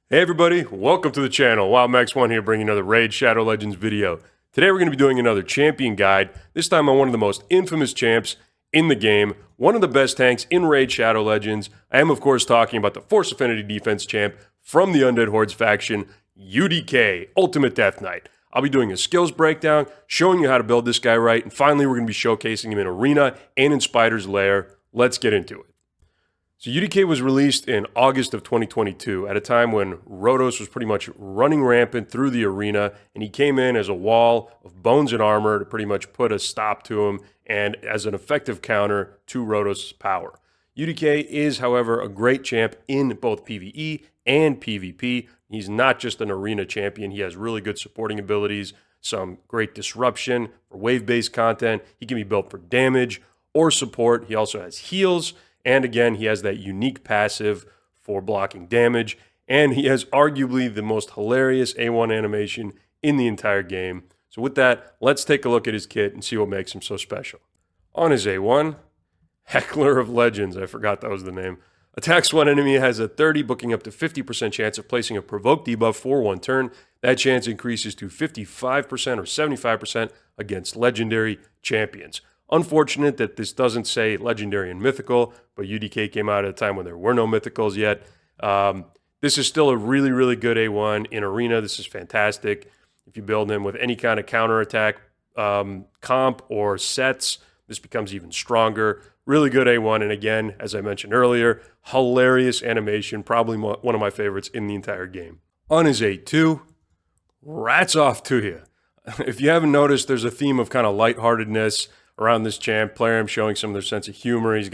Hey everybody, welcome to the channel. WildMax1 here bringing another Raid Shadow Legends video. Today we're going to be doing another champion guide, this time on one of the most infamous champs in the game, one of the best tanks in Raid Shadow Legends. I am of course talking about the Force Affinity Defense champ from the Undead Hordes faction, UDK, Ultimate Deathknight. I'll be doing a skills breakdown, showing you how to build this guy right, and finally we're going to be showcasing him in Arena and in Spider's Lair. Let's get into it. So UDK was released in August of 2022 at a time when Rhodos was pretty much running rampant through the arena, and he came in as a wall of bones and armor to pretty much put a stop to him and as an effective counter to Rhodos' power. UDK is, however, a great champ in both PvE and PvP. He's not just an arena champion. He has really good supporting abilities, some great disruption for wave-based content. He can be built for damage or support. He also has heals. And again, he has that unique passive for blocking damage. And he has arguably the most hilarious A1 animation in the entire game. So with that, let's take a look at his kit and see what makes him so special. On his A1, Heckler of Legends, I forgot that was the name. Attacks one enemy, has a 30, booking up to 50% chance of placing a provoke debuff for one turn. That chance increases to 55% or 75% against legendary champions. Unfortunate that this doesn't say legendary and mythical, but UDK came out at a time when there were no mythicals yet. This is still a really, really good A1 in Arena. This is fantastic. If you build him with any kind of counterattack comp or sets, this becomes even stronger. Really good A1, and again, as I mentioned earlier, hilarious animation, probably one of my favorites in the entire game. On his A2, rats off to you. If you haven't noticed, there's a theme of kind of lightheartedness around this champ. Player him showing some of their sense of humor. He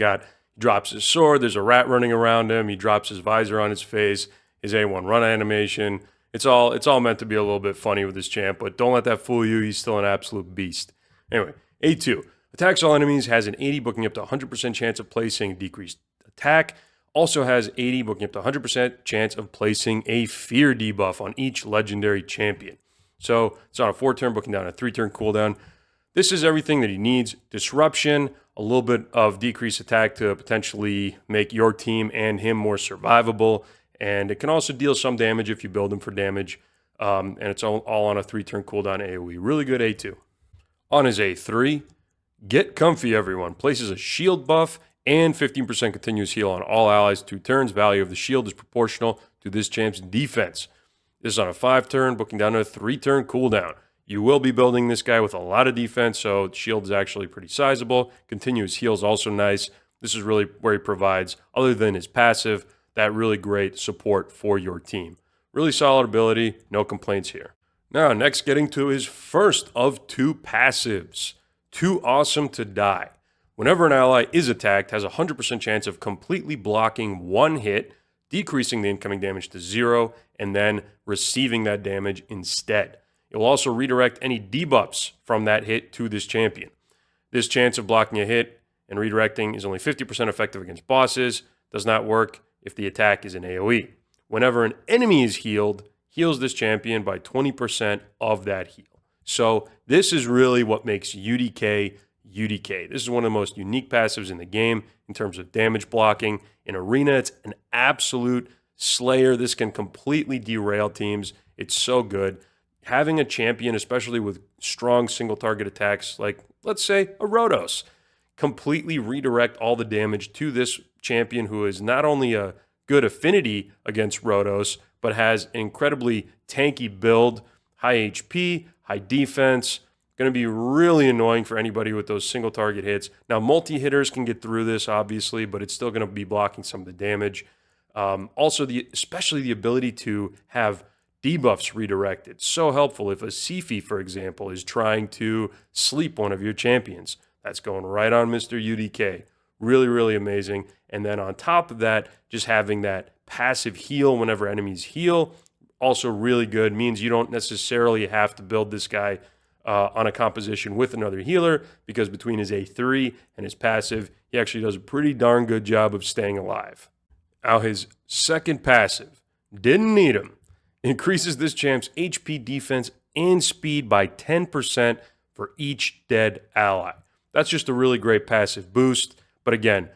drops his sword. There's a rat running around him. He drops his visor on his face. His A1 run animation. It's all meant to be a little bit funny with this champ, but don't let that fool you. He's still an absolute beast. Anyway, A2 attacks all enemies. Has an 80, booking up to 100% chance of placing decreased attack. Also has 80, booking up to 100% chance of placing a fear debuff on each legendary champion. So it's on a 4-turn, booking down a 3-turn cooldown. This is everything that he needs. Disruption, a little bit of decreased attack to potentially make your team and him more survivable. And it can also deal some damage if you build him for damage. And it's all on a 3-turn cooldown AoE. Really good A2. On his A3, get comfy, everyone. Places a shield buff and 15% continuous heal on all allies 2 turns. Value of the shield is proportional to this champ's defense. This is on a 5-turn, booking down to a 3-turn cooldown. You will be building this guy with a lot of defense, so shield is actually pretty sizable. Continuous heal is also nice. This is really where he provides, other than his passive, that really great support for your team. Really solid ability, no complaints here. Now, next getting to his first of 2 passives. Too Awesome to Die. Whenever an ally is attacked, has a 100% chance of completely blocking one hit, decreasing the incoming damage to 0, and then receiving that damage instead. It will also redirect any debuffs from that hit to this champion. This chance of blocking a hit and redirecting is only 50% effective against bosses. Does not work if the attack is an AoE. Whenever an enemy is healed, heals this champion by 20% of that heal. So this is really what makes UDK UDK. This is one of the most unique passives in the game in terms of damage blocking. In Arena, it's an absolute slayer. This can completely derail teams. It's so good. Having a champion, especially with strong single target attacks, like let's say a Rhodos, completely redirect all the damage to this champion who is not only a good affinity against Rhodos, but has an incredibly tanky build, high HP, high defense. Going to be really annoying for anybody with those single target hits. Now, multi-hitters can get through this, obviously, but it's still going to be blocking some of the damage. Also, especially the ability to have debuffs redirected. So helpful if a Sifi, for example, is trying to sleep one of your champions. That's going right on Mr. UDK. Really, really amazing. And then on top of that, just having that passive heal whenever enemies heal, also really good. Means you don't necessarily have to build this guy on a composition with another healer, because between his A3 and his passive, he actually does a pretty darn good job of staying alive. Now his second passive, didn't need him. Increases this champ's HP, defense, and speed by 10% for each dead ally. That's just a really great passive boost. But again,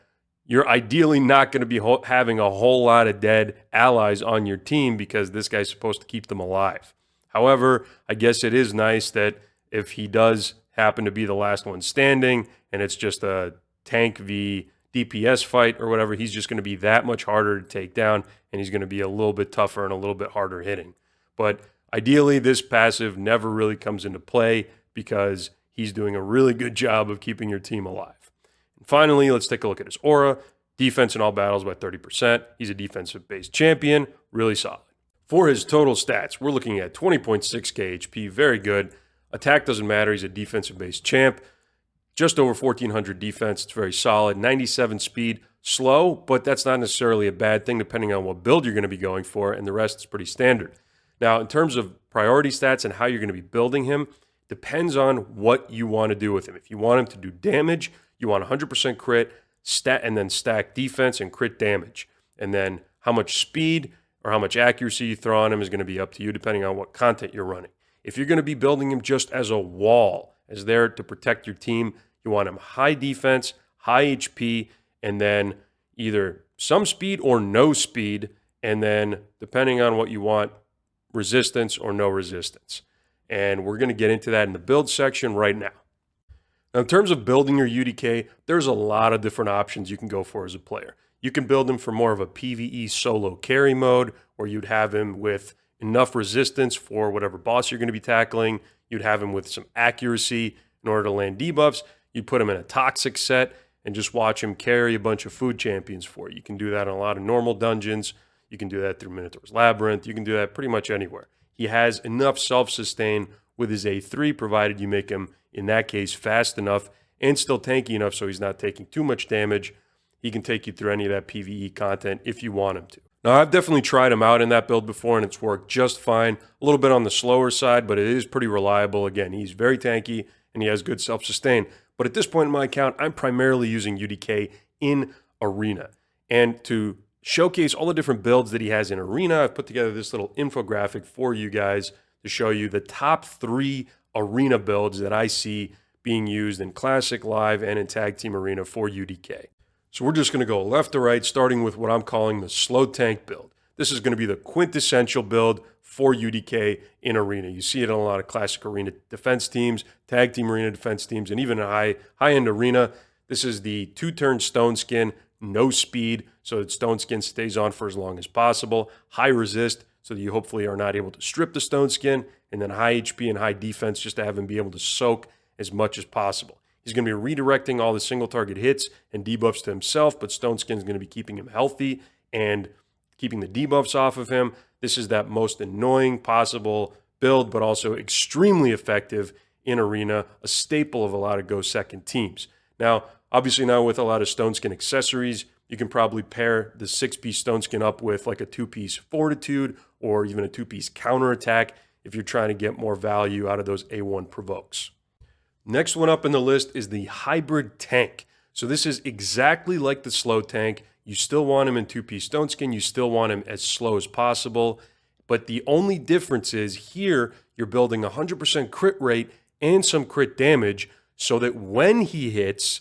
you're ideally not going to be having a whole lot of dead allies on your team because this guy's supposed to keep them alive. However, I guess it is nice that if he does happen to be the last one standing and it's just a tank v DPS fight or whatever, he's just going to be that much harder to take down, and he's going to be a little bit tougher and a little bit harder hitting. But ideally, this passive never really comes into play because he's doing a really good job of keeping your team alive. And finally, let's take a look at his aura. Defense in all battles by 30%. He's a defensive-based champion, really solid. For his total stats, we're looking at 20.6k HP, very good. Attack doesn't matter, he's a defensive-based champ. Just over 1,400 defense, it's very solid. 97 speed, slow, but that's not necessarily a bad thing depending on what build you're going to be going for, and the rest is pretty standard. Now, in terms of priority stats and how you're going to be building him, depends on what you want to do with him. If you want him to do damage, you want 100% crit, and then stack defense and crit damage. And then how much speed or how much accuracy you throw on him is going to be up to you depending on what content you're running. If you're going to be building him just as a wall, as there to protect your team, you want him high defense, high HP, and then either some speed or no speed, and then depending on what you want, resistance or no resistance. And we're going to get into that in the build section right now. Now, in terms of building your UDK, there's a lot of different options you can go for as a player. You can build him for more of a PvE solo carry mode, where you'd have him with enough resistance for whatever boss you're going to be tackling. You'd have him with some accuracy in order to land debuffs. You'd put him in a toxic set and just watch him carry a bunch of food champions for you. You can do that in a lot of normal dungeons. You can do that through Minotaur's Labyrinth. You can do that pretty much anywhere. He has enough self-sustain with his A3, provided you make him, in that case, fast enough and still tanky enough so he's not taking too much damage. He can take you through any of that PvE content if you want him to. Now, I've definitely tried him out in that build before, and it's worked just fine. A little bit on the slower side, but it is pretty reliable. Again, he's very tanky, and he has good self-sustain. But at this point in my account, I'm primarily using UDK in Arena. And to showcase all the different builds that he has in Arena, I've put together this little infographic for you guys to show you the top 3 Arena builds that I see being used in Classic, Live, and in Tag Team Arena for UDK. So we're just going to go left to right, starting with what I'm calling the slow tank build. This is going to be the quintessential build for UDK in Arena. You see it in a lot of Classic Arena defense teams, Tag Team Arena defense teams, and even a high-end Arena. This is the 2-turn Stone Skin, no speed, so that Stone Skin stays on for as long as possible. High resist, so that you hopefully are not able to strip the Stone Skin, and then high HP and high defense just to have him be able to soak as much as possible. He's going to be redirecting all the single target hits and debuffs to himself, but Stone Skin is going to be keeping him healthy and keeping the debuffs off of him. This is that most annoying possible build, but also extremely effective in Arena, a staple of a lot of Go Second teams. Now, obviously now with a lot of Stone Skin accessories, you can probably pair the 6-piece Stone Skin up with like a 2-piece Fortitude or even a 2-piece counterattack if you're trying to get more value out of those A1 provokes. Next one up in the list is the Hybrid Tank. So this is exactly like the slow tank. You still want him in 2-piece Stone Skin. You still want him as slow as possible. But the only difference is here you're building 100% crit rate and some crit damage so that when he hits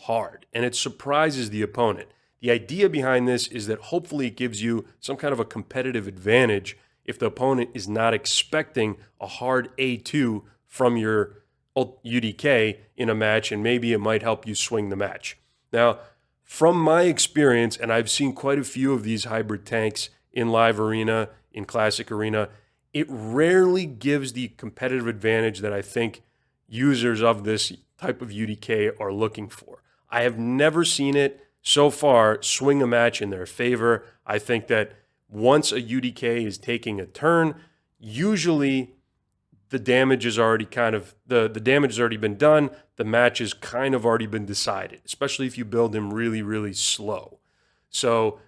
hard and it surprises the opponent. The idea behind this is that hopefully it gives you some kind of a competitive advantage if the opponent is not expecting a hard A2 from your UDK in a match, and maybe it might help you swing the match. Now, from my experience, and I've seen quite a few of these hybrid tanks in Live Arena, in Classic Arena, it rarely gives the competitive advantage that I think users of this type of UDK are looking for. I have never seen it so far swing a match in their favor. I think that once a UDK is taking a turn, usually the damage is already the damage has already been done. The match has kind of already been decided, especially if you build him really, really slow. So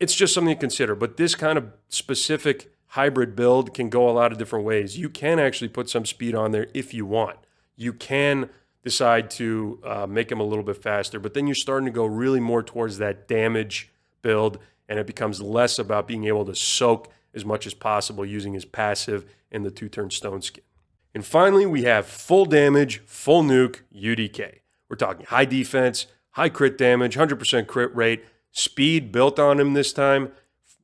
it's just something to consider. But this kind of specific hybrid build can go a lot of different ways. You can actually put some speed on there if you want. You can decide to make him a little bit faster, but then you're starting to go really more towards that damage build, and it becomes less about being able to soak as much as possible using his passive and the 2-turn Stone Skin. And finally, we have full damage, full nuke UDK. We're talking high defense, high crit damage, 100% crit rate, speed built on him this time,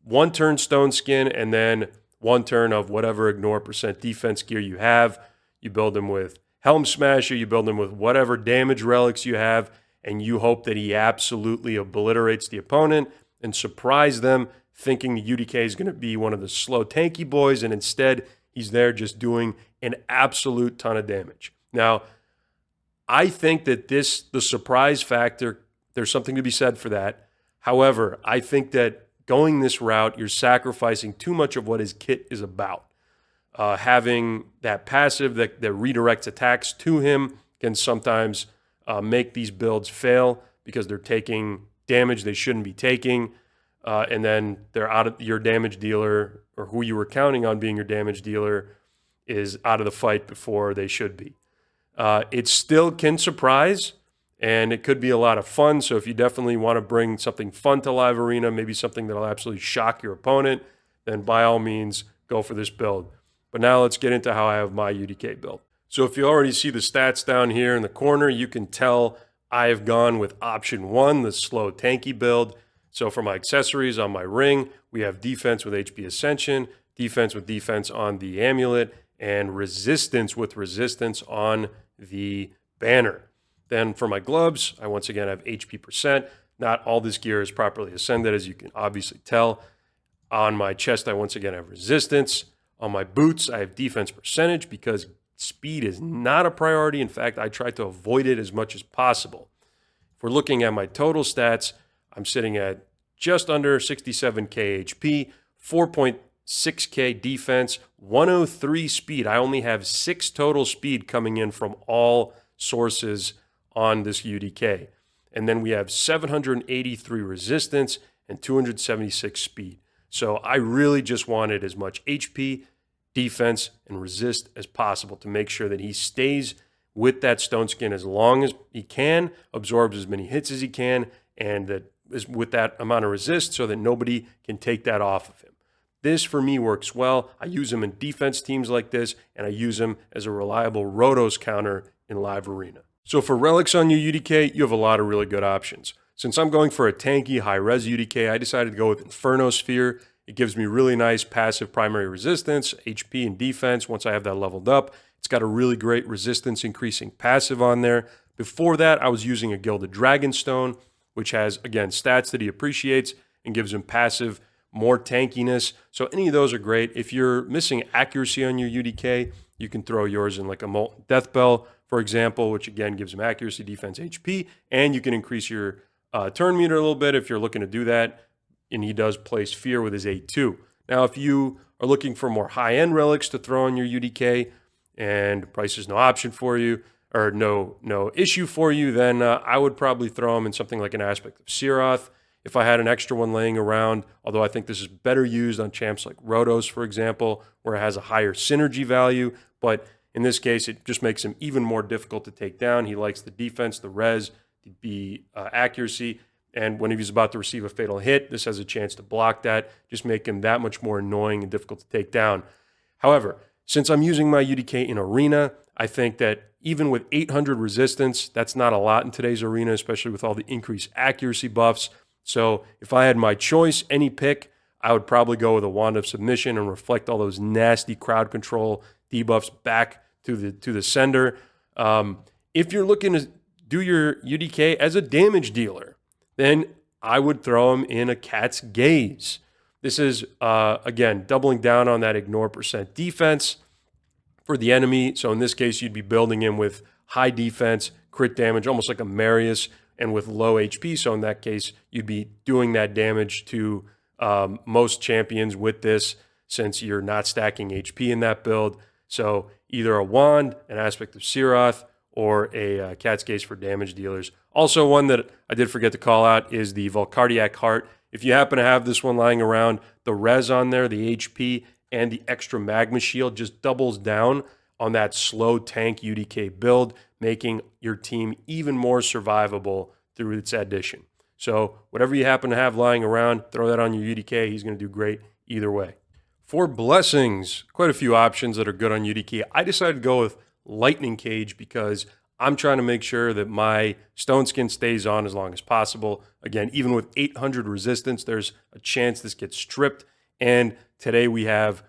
1 turn stone skin, and then 1 turn of whatever ignore percent defense gear you have. You build him with Helm Smasher, you build him with whatever damage relics you have, and you hope that he absolutely obliterates the opponent and surprise them thinking the UDK is going to be one of the slow tanky boys, and instead he's there just doing an absolute ton of damage. Now, I think that the surprise factor, there's something to be said for that. However, I think that going this route, you're sacrificing too much of what his kit is about. Having that passive that redirects attacks to him can sometimes make these builds fail because they're taking damage they shouldn't be taking, and then they're out of your damage dealer, or who you were counting on being your damage dealer is out of the fight before they should be. It still can surprise, and it could be a lot of fun. So if you definitely want to bring something fun to Live Arena, maybe something that'll absolutely shock your opponent, then by all means, go for this build. But now let's get into how I have my UDK build. So if you already see the stats down here in the corner, you can tell I have gone with option 1, the slow tanky build. So for my accessories on my ring, we have defense with HP Ascension, defense with defense on the amulet, and resistance with resistance on the banner. Then for my gloves, I once again have HP percent. Not all this gear is properly ascended, as you can obviously tell. On my chest, I once again have resistance. On my boots, I have defense percentage because speed is not a priority. In fact, I try to avoid it as much as possible. If we're looking at my total stats, I'm sitting at just under 67k HP, 4.6k defense, 103 speed. I only have 6 total speed coming in from all sources on this UDK. And then we have 783 resistance and 276 speed. So I really just wanted as much HP, defense, and resist as possible to make sure that he stays with that stone skin as long as he can, absorbs as many hits as he can, and that is with that amount of resist so that nobody can take that off of him. This for me works well. I use him in defense teams like this, and I use him as a reliable Rotos counter in Live Arena. So for relics on your UDK, you have a lot of really good options. Since I'm going for a tanky, high-res UDK, I decided to go with Inferno Sphere. It gives me really nice passive primary resistance, HP, and defense once I have that leveled up. It's got a really great resistance increasing passive on there. Before that, I was using a Gilded Dragonstone, which has, again, stats that he appreciates and gives him passive, more tankiness. So any of those are great. If you're missing accuracy on your UDK, you can throw yours in like a Molten Deathbell, for example, which again gives him accuracy, defense, HP, and you can increase your turn meter a little bit if you're looking to do that. And he does place fear with his A2. Now, if you are looking for more high-end relics to throw on your UDK and price is no option for you, or no issue for you, then I would probably throw him in something like an Aspect of Searoth if I had an extra one laying around, although I think this is better used on champs like Rotos, for example, where it has a higher synergy value. But in this case, it just makes him even more difficult to take down. He likes the defense, the res, the accuracy, and when he's about to receive a fatal hit, this has a chance to block that, just make him that much more annoying and difficult to take down. However, since I'm using my UDK in Arena, I think that even with 800 resistance, that's not a lot in today's Arena, especially with all the increased accuracy buffs. So if I had my choice, any pick, I would probably go with a Wand of Submission and reflect all those nasty crowd control debuffs back to the sender. If you're looking to do your UDK as a damage dealer, then I would throw him in a Cat's Gaze. This is, again, doubling down on that ignore percent defense for the enemy. So in this case, you'd be building him with high defense, crit damage, almost like a Marius, and with low HP. So in that case, you'd be doing that damage to most champions with this, since you're not stacking HP in that build. So either a Wand, an Aspect of Searoth, or a Cat's Gaze for damage dealers. Also, one that I did forget to call out is the Volcardiac Heart. If you happen to have this one lying around, the res on there, the HP, and the extra Magma Shield just doubles down on that slow tank UDK build, making your team even more survivable through its addition. So whatever you happen to have lying around, throw that on your UDK. He's going to do great either way. For blessings, quite a few options that are good on UDK. I decided to go with Lightning Cage because I'm trying to make sure that my stone skin stays on as long as possible. Again, even with 800 resistance, there's a chance this gets stripped. And today we have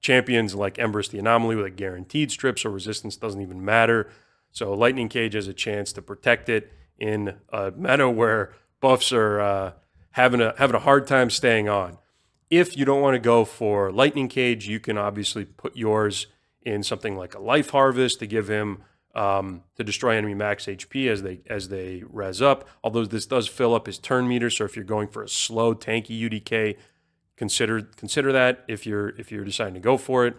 champions like Empress the Anomaly with a guaranteed strip, so resistance doesn't even matter. So Lightning Cage has a chance to protect it in a meta where buffs are having a hard time staying on. If you don't want to go for Lightning Cage, you can obviously put yours in something like a Life Harvest to give him to destroy enemy max HP as they res up. Although this does fill up his turn meter, so if you're going for a slow tanky UDK, consider that if you're deciding to go for it.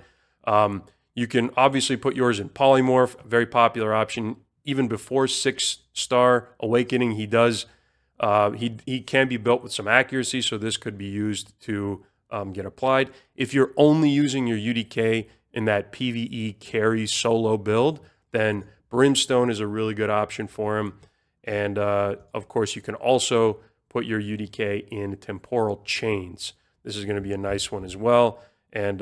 You can obviously put yours in Polymorph, a very popular option. Even before 6-star Awakening, he does. He can be built with some accuracy, so this could be used to get applied. If you're only using your UDK in that PvE carry solo build, then Brimstone is a really good option for him. And of course, you can also put your UDK in Temporal Chains. This is going to be a nice one as well. And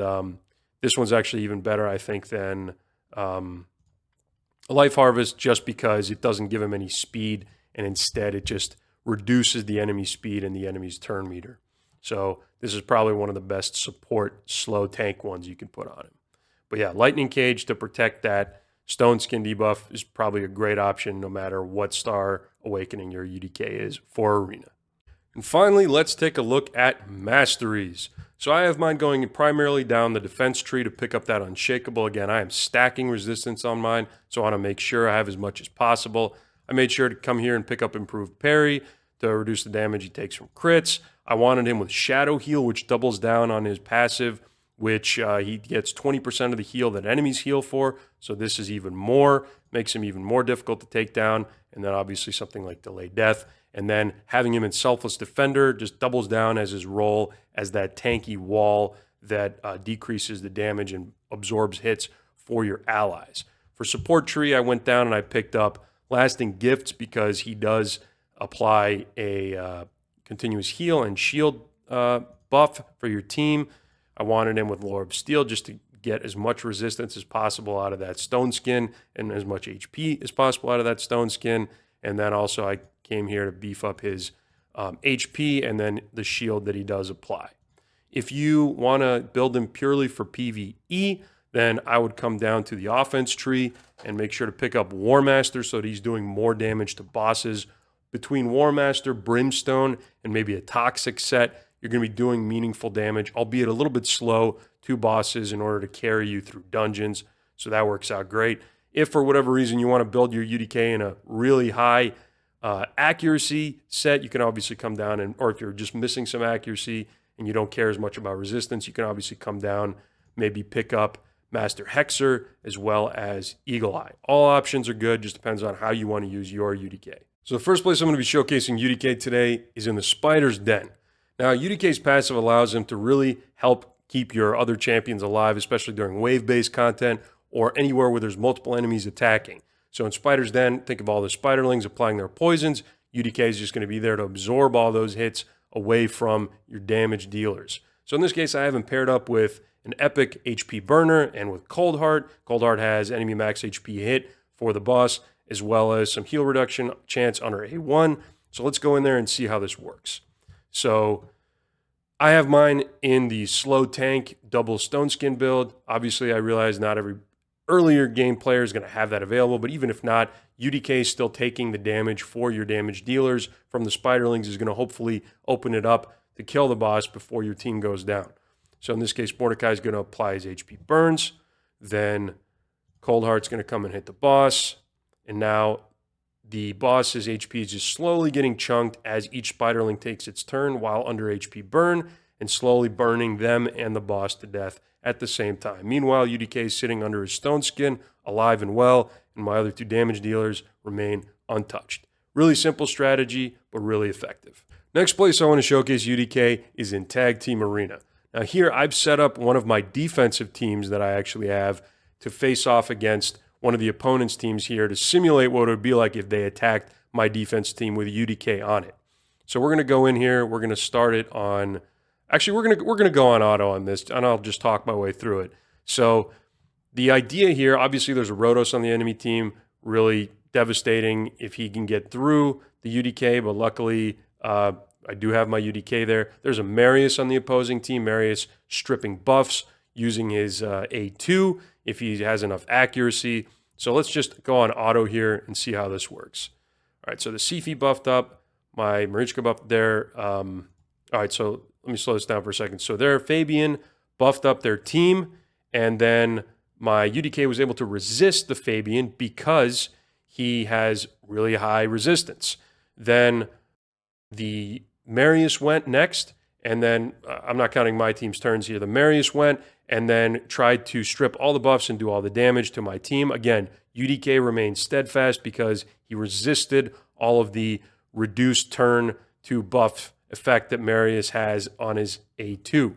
this one's actually even better, I think, than Life Harvest, just because it doesn't give him any speed, and instead it just reduces the enemy's speed and the enemy's turn meter. So this is probably one of the best support slow tank ones you can put on him. But yeah, Lightning Cage to protect that Stone Skin debuff is probably a great option no matter what star Awakening your UDK is for Arena. And finally, let's take a look at Masteries. So I have mine going primarily down the defense tree to pick up that Unshakable. Again, I am stacking resistance on mine, so I want to make sure I have as much as possible. I made sure to come here and pick up Improved Parry to reduce the damage he takes from crits. I wanted him with Shadow Heal, which doubles down on his passive, which he gets 20% of the heal that enemies heal for. So this is even more, makes him even more difficult to take down. And then obviously something like Delay Death. And then having him in Selfless Defender just doubles down as his role as that tanky wall that decreases the damage and absorbs hits for your allies. For support tree, I went down and I picked up Lasting Gifts because he does apply a continuous heal and shield buff for your team. I wanted him with Lore of Steel just to get as much resistance as possible out of that Stone Skin and as much HP as possible out of that Stone Skin. And then also I came here to beef up his HP and then the shield that he does apply. If you want to build him purely for PvE, then I would come down to the offense tree and make sure to pick up War Master so that he's doing more damage to bosses. Between War Master, Brimstone, and maybe a Toxic set, you're going to be doing meaningful damage, albeit a little bit slow, to bosses in order to carry you through dungeons. So that works out great. If for whatever reason you want to build your UDK in a really high accuracy set, you can obviously come down and, or if you're just missing some accuracy and you don't care as much about resistance, you can obviously come down, maybe pick up Master Hexer as well as Eagle Eye. All options are good, just depends on how you want to use your UDK. So the first place I'm going to be showcasing UDK today is in the Spider's Den. Now, UDK's passive allows him to really help keep your other champions alive, especially during wave-based content or anywhere where there's multiple enemies attacking. So in Spider's Den, think of all the spiderlings applying their poisons. UDK is just going to be there to absorb all those hits away from your damage dealers. So in this case, I have him paired up with an epic HP burner and with Cold Heart. Cold Heart has enemy max HP hit for the boss, as well as some heal reduction chance under A1. So let's go in there and see how this works. So I have mine in the slow tank double Stone Skin build. Obviously, I realize not every earlier game player is going to have that available, but even if not, UDK is still taking the damage for your damage dealers from the spiderlings, is going to hopefully open it up to kill the boss before your team goes down. So in this case, Mordecai is going to apply his HP burns. Then Cold Heart's going to come and hit the boss. And now the boss's HP is just slowly getting chunked as each spiderling takes its turn while under HP burn and slowly burning them and the boss to death at the same time. Meanwhile, UDK is sitting under his Stone Skin, alive and well, and my other two damage dealers remain untouched. Really simple strategy, but really effective. Next place I want to showcase UDK is in Tag Team Arena. Now here I've set up one of my defensive teams that I actually have to face off against one of the opponent's teams here to simulate what it would be like if they attacked my defense team with UDK on it. So we're going to go in here. We're going to start it on... Actually, we're going to go on auto on this, and I'll just talk my way through it. So the idea here, obviously there's a Rotos on the enemy team. really devastating if he can get through the UDK, but luckily I do have my UDK there. There's a Marius on the opposing team. Marius stripping buffs using his A2 if he has enough accuracy. So let's just go on auto here and see how this works. All right, so the Sifi buffed up, my Marichka buffed there. All right, so let me slow this down for a second. So there, Fabian buffed up their team, and then my UDK was able to resist the Fabian because he has really high resistance. Then the Marius went next, and then I'm not counting my team's turns here. The Marius went and then tried to strip all the buffs and do all the damage to my team. Again, UDK remained steadfast because he resisted all of the reduced turn to buff effect that Marius has on his A2.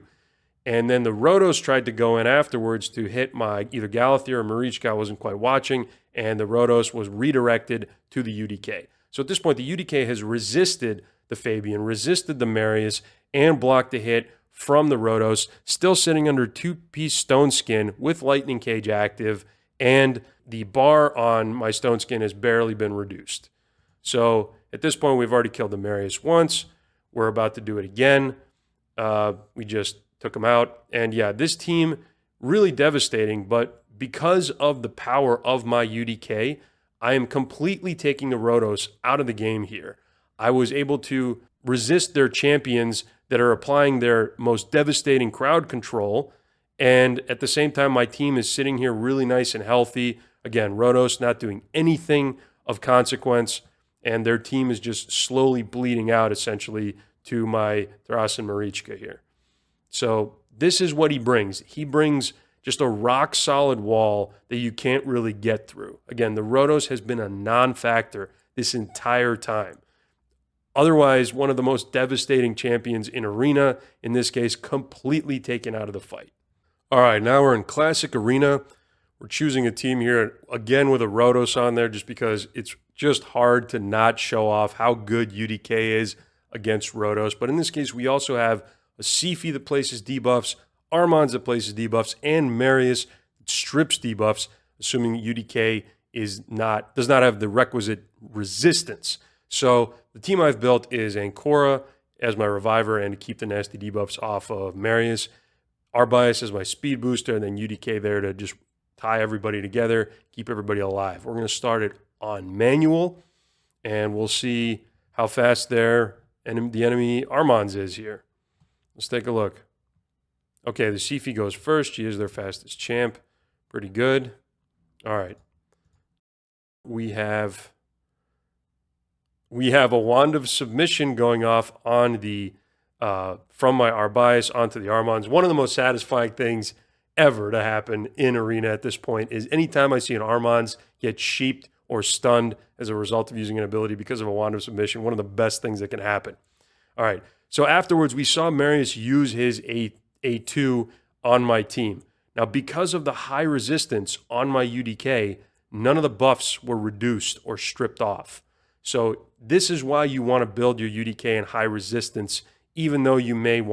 And then the Rotos tried to go in afterwards to hit my either Galathier or Marichka. I wasn't quite watching, and the Rotos was redirected to the UDK. So at this point, the UDK has resisted the Fabian, resisted the Marius, and blocked the hit from the Rotos, still sitting under 2-piece Stone Skin with Lightning Cage active, and the bar on my Stone Skin has barely been reduced. So at this point, we've already killed the Marius once. We're about to do it again. We just took him out. And yeah, this team, really devastating, but because of the power of my UDK, I am completely taking the Rotos out of the game here. I was able to resist their champions that are applying their most devastating crowd control, and at the same time, my team is sitting here really nice and healthy. Again, Rotos not doing anything of consequence, and their team is just slowly bleeding out, essentially, to my Thras and Marichka here. So this is what he brings. He brings just a rock-solid wall that you can't really get through. Again, the Rotos has been a non-factor this entire time. Otherwise, one of the most devastating champions in Arena, in this case, completely taken out of the fight. All right, now we're in Classic Arena. We're choosing a team here, again with a Rotos on there, just because it's just hard to not show off how good UDK is against Rotos. But in this case, we also have a Sifi that places debuffs, Armands that places debuffs, and Marius that strips debuffs, assuming UDK does not have the requisite resistance. So the team I've built is Ancora as my reviver and to keep the nasty debuffs off of Marius, Arbias as my speed booster, and then UDK there to just tie everybody together, keep everybody alive. We're going to start it on manual, and we'll see how fast the enemy Armands is here. Let's take a look. Okay, the Sifi goes first. She is their fastest champ. Pretty good. All right. We have a Wand of Submission going off on the from my Arbias onto the Armands. One of the most satisfying things ever to happen in Arena at this point is anytime I see an Armands get sheeped or stunned as a result of using an ability because of a Wand of Submission, one of the best things that can happen. All right. So afterwards, we saw Marius use his A2 on my team. Now, because of the high resistance on my UDK, none of the buffs were reduced or stripped off. So this is why you want to build your UDK in high resistance, even though you may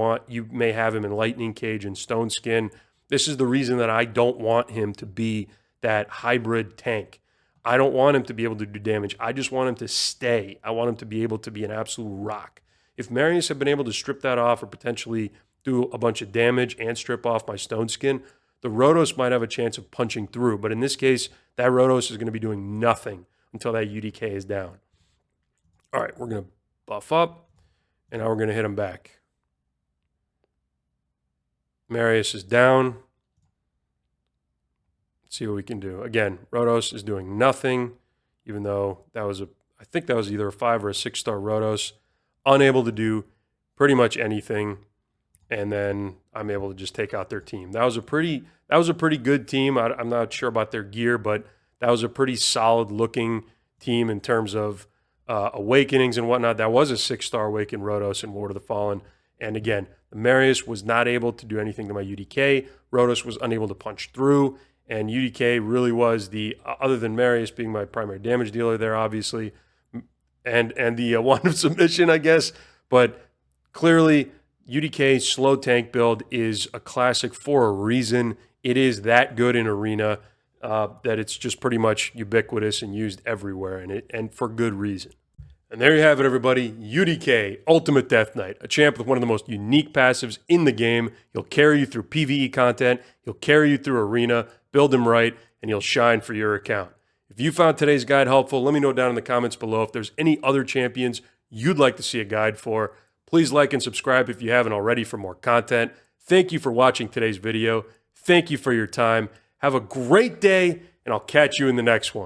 have him in Lightning Cage and Stone Skin. This is the reason that I don't want him to be that hybrid tank. I don't want him to be able to do damage. I just want him to stay. I want him to be able to be an absolute rock. If Marius had been able to strip that off or potentially do a bunch of damage and strip off my Stone Skin, the Rotos might have a chance of punching through. But in this case, that Rotos is going to be doing nothing until that UDK is down. All right, we're going to buff up, and now we're going to hit him back. Marius is down. Let's see what we can do. Again, Rotos is doing nothing, even though I think that was either a 5 or a 6-star Rotos. Unable to do pretty much anything, and then I'm able to just take out their team. That was a pretty good team. I'm not sure about their gear, but that was a pretty solid looking team in terms of awakenings and whatnot. That was a 6-star Awakened Rotos in Lord of the Fallen. And again, the Marius was not able to do anything to my UDK. Rotos was unable to punch through, and UDK really was other than Marius being my primary damage dealer there, obviously, and the Wand of Submission, I guess. But clearly, UDK slow tank build is a classic for a reason. It is that good in Arena. that it's just pretty much ubiquitous and used everywhere, and for good reason. And there you have it, everybody. UDK, Ultimate Deathknight, a champ with one of the most unique passives in the game. He'll carry you through PvE content, he'll carry you through Arena, build him right, and he'll shine for your account. If you found today's guide helpful, let me know down in the comments below if there's any other champions you'd like to see a guide for. Please like and subscribe if you haven't already for more content. Thank you for watching today's video. Thank you for your time. Have a great day, and I'll catch you in the next one.